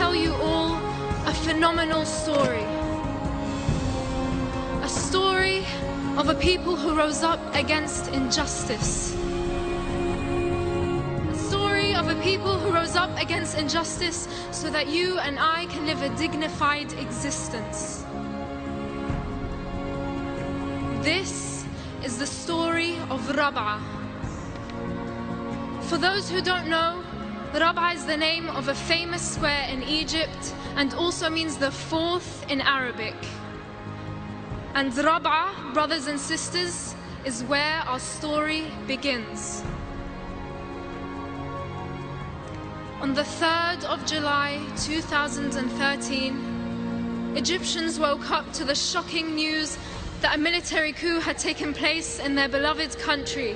tell you all a phenomenal story. A story of a people who rose up against injustice. A story of a people who rose up against injustice so that you and I can live a dignified existence. This is the story of Rابعه. For those who don't know, Rابعه is the name of a famous square in Egypt and also means the fourth in Arabic. And Rابعه, brothers and sisters, is where our story begins. On the 3rd of July 2013, Egyptians woke up to the shocking news that a military coup had taken place in their beloved country.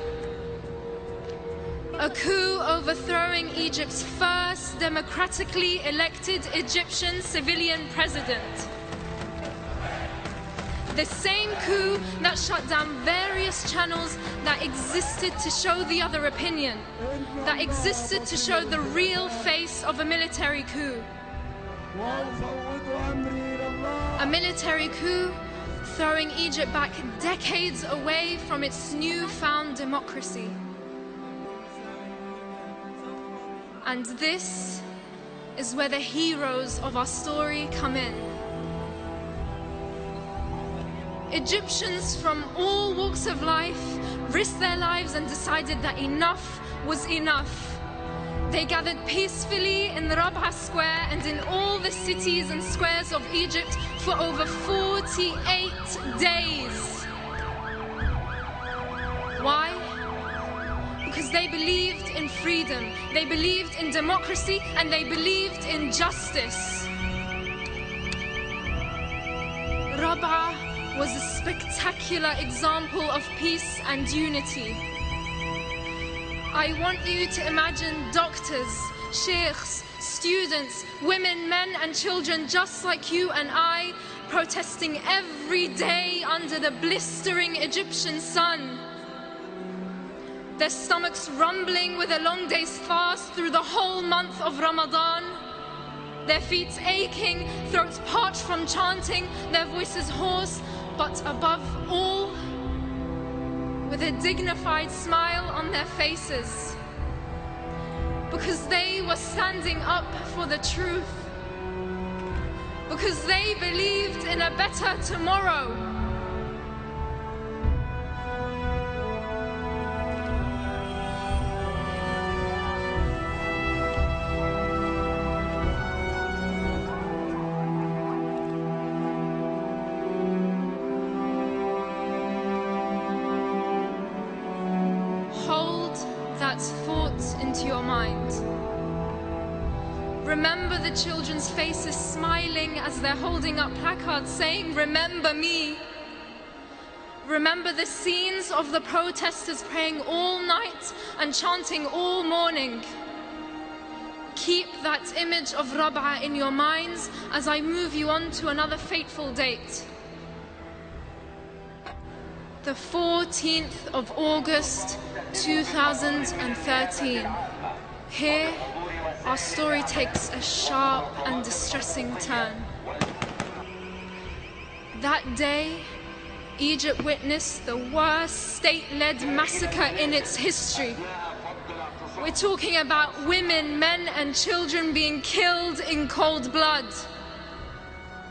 A coup overthrowing Egypt's first democratically elected Egyptian civilian president. The same coup that shut down various channels that existed to show the other opinion, that existed to show the real face of a military coup. A military coup throwing Egypt back decades away from its newfound democracy. And this is where the heroes of our story come in. Egyptians from all walks of life risked their lives and decided that enough was enough. They gathered peacefully in the Rابعه Square and in all the cities and squares of Egypt for over 48 days. Why? Because they believed in freedom, they believed in democracy, and they believed in justice. Rابعه was a spectacular example of peace and unity. I want you to imagine doctors, sheikhs, students, women, men and children just like you and I protesting every day under the blistering Egyptian sun. Their stomachs rumbling with a long day's fast through the whole month of Ramadan. Their feet aching, throats parched from chanting, their voices hoarse, but above all, with a dignified smile on their faces. Because they were standing up for the truth. Because they believed in a better tomorrow. Into your mind. Remember the children's faces smiling as they're holding up placards saying, "Remember me." Remember the scenes of the protesters praying all night and chanting all morning. Keep that image of Rابعه in your minds as I move you on to another fateful date. The 14th of August 2013. Here, our story takes a sharp and distressing turn. That day, Egypt witnessed the worst state-led massacre in its history. We're talking about women, men and children being killed in cold blood.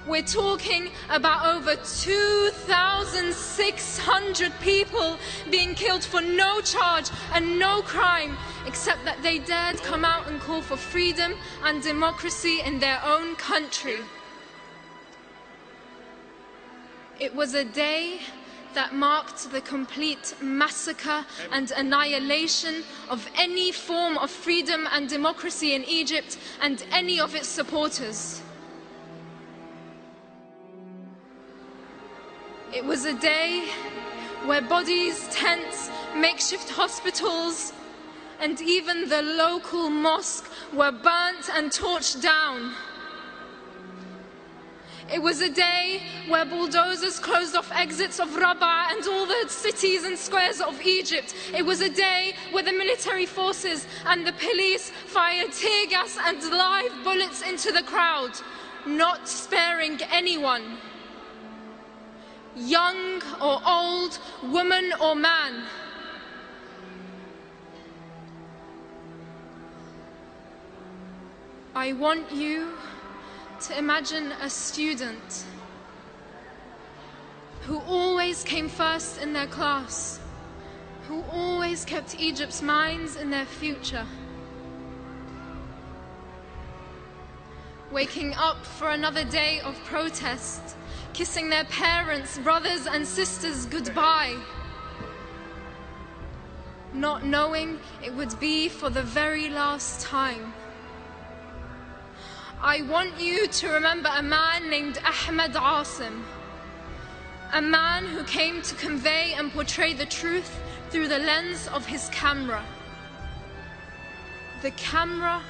We're talking about over 2,600 people being killed for no charge and no crime, except that they dared come out and call for freedom and democracy in their own country. It was a day that marked the complete massacre and annihilation of any form of freedom and democracy in Egypt and any of its supporters. It was a day where bodies, tents, makeshift hospitals, and even the local mosque were burnt and torched down. It was a day where bulldozers closed off exits of Rابعه and all the cities and squares of Egypt. It was a day where the military forces and the police fired tear gas and live bullets into the crowd, not sparing anyone, young or old, woman or man. I want you to imagine a student who always came first in their class, who always kept Egypt's minds in their future, waking up for another day of protest, kissing their parents, brothers and sisters goodbye, not knowing it would be for the very last time. I want you to remember a man named Ahmed Asim, a man who came to convey and portray the truth through the lens of his camera. The camera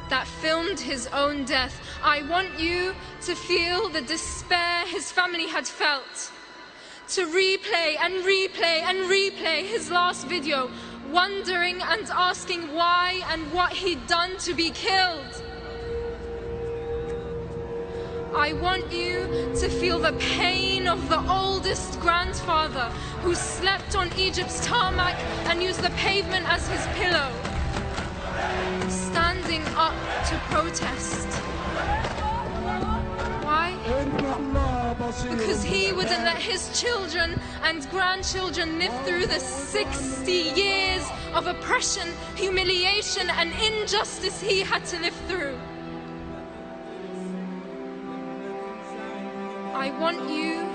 that filmed his own death. I want you to feel the despair his family had felt, to replay and replay and replay his last video, wondering and asking why and what he'd done to be killed. I want you to feel the pain of the oldest grandfather who slept on Egypt's tarmac and used the pavement as his pillow, standing up to protest. Why? Because he wouldn't let his children and grandchildren live through the 60 years of oppression, humiliation and injustice he had to live through. I want you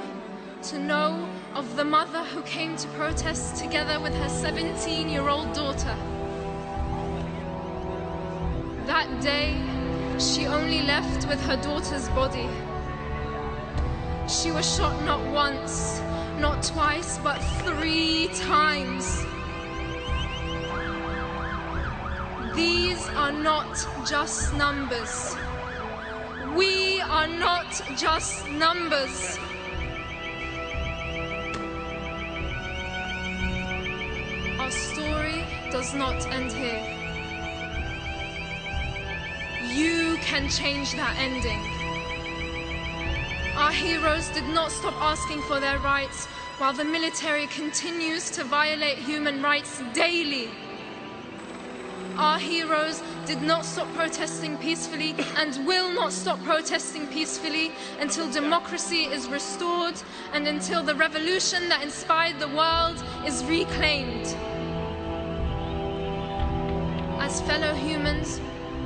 to know of the mother who came to protest together with her 17-year-old daughter. That day, she only left with her daughter's body. She was shot not once, not twice, but 3 times. These are not just numbers. We are not just numbers. Our story does not end here. You can change that ending. Our heroes did not stop asking for their rights while the military continues to violate human rights daily. Our heroes did not stop protesting peacefully and will not stop protesting peacefully until democracy is restored and until the revolution that inspired the world is reclaimed. As fellow humans,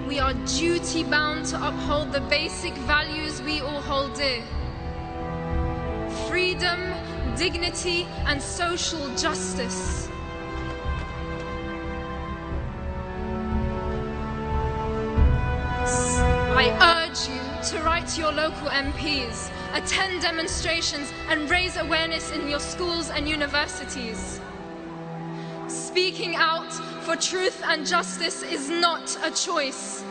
we are duty-bound to uphold the basic values we all hold dear: freedom, dignity, and social justice. I urge you to write to your local MPs, attend demonstrations, and raise awareness in your schools and universities. Speaking out for truth and justice is not a choice.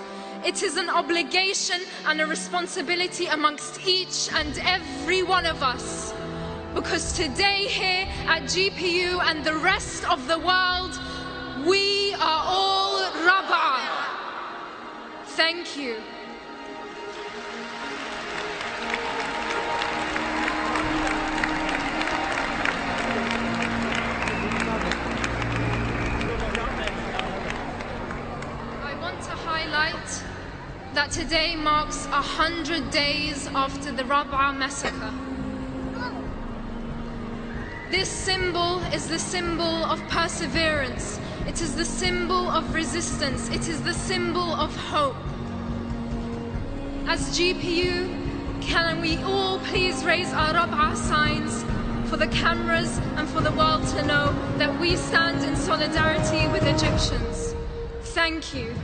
It is an obligation and a responsibility amongst each and every one of us. Because today here at GPU and the rest of the world, we are all Rابعه. Thank you. That today marks 100 days after the Rابعه massacre. This symbol is the symbol of perseverance. It is the symbol of resistance. It is the symbol of hope. As GPU, can we all please raise our Rابعه signs for the cameras and for the world to know that we stand in solidarity with Egyptians. Thank you.